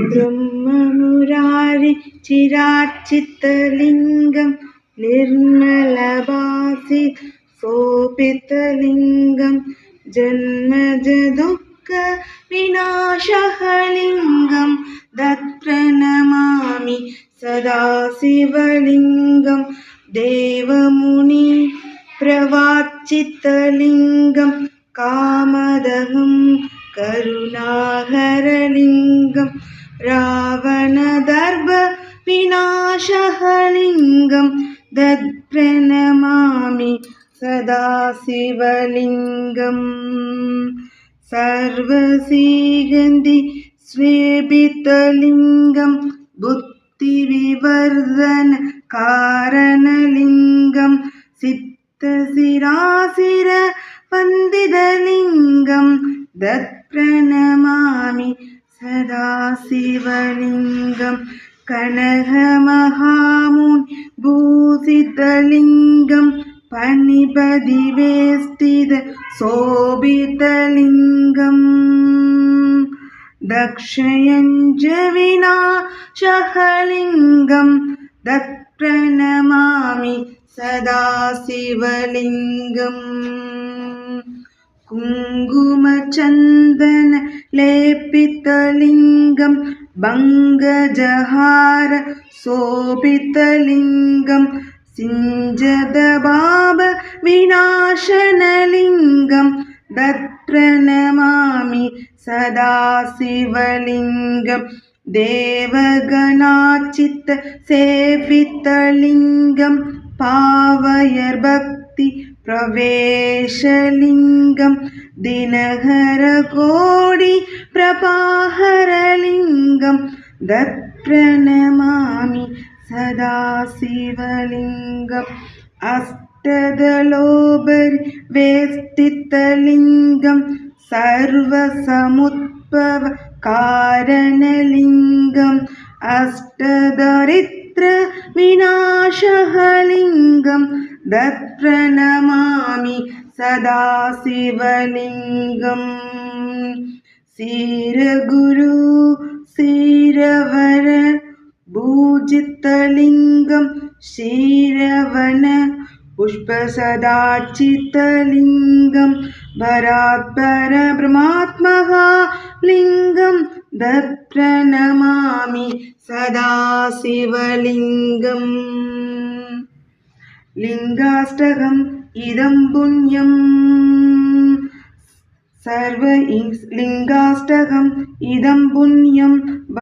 ब्रह्ममुरारि चिरार्चितलिङ्गं निर्मलभासि सोपितलिङ्गं जन्मजदुःखविनाशलिङ्गं तत्प्रणमामि सदा शिवलिङ्गं देवमुनि प्रवार्चितलिङ्गं कामदहं करुणाहरलिङ्गं रावणदर्भविनाशलिङ्गं तत्प्रणमामि सदा शिवलिङ्गं सर्वसिगन्धि स्वेभितलिङ्गं बुद्धिविवर्धन कारणलिङ्गं सिद्धशिराशिरवन्दितलिङ्गं तत्प्रणमामि सदा शिवलिङ्गं कनकमहामुनिभूषितलिङ्गं पणिपदिवेष्टित शोभितलिङ्गं दक्षयञ्जविनाशलिङ्गं तत्प्रणमामि सदा शिवलिङ्गं कुङ्कुमचन्दन लेपितलिङ्गं भङ्गजहार शोभितलिङ्गं सिञ्जदभाव विनाशनलिङ्गं तत्प्रणमामि सदा शिवलिङ्गं देवगणार्चित सेवितलिङ्गं पावयर्भक्ति प्रवेशलिङ्गं दिनहरकोटि प्रभाहरलिङ्गं तत्प्रणमामि सदा शिवलिङ्गम् अष्टदलोपरिवेष्टितलिङ्गं सर्वसमुद्भव कारणलिङ्गम् अष्टदरिद्रविनाशलिङ्गं तत्प्रणमामि सदा शिवलिङ्गं शिरगुरु शिरवर भूजितलिङ्गं शिरवन पुष्पसदार्चितलिङ्गं भरात्पर ब्रह्मात्मलिङ्गं तत्प्रणमामि सदा शिवलिङ्गं लिङ्गाष्टकम् इदं पुण्यं सर्वलिङ्गाष्टकम् इदं पुण्यं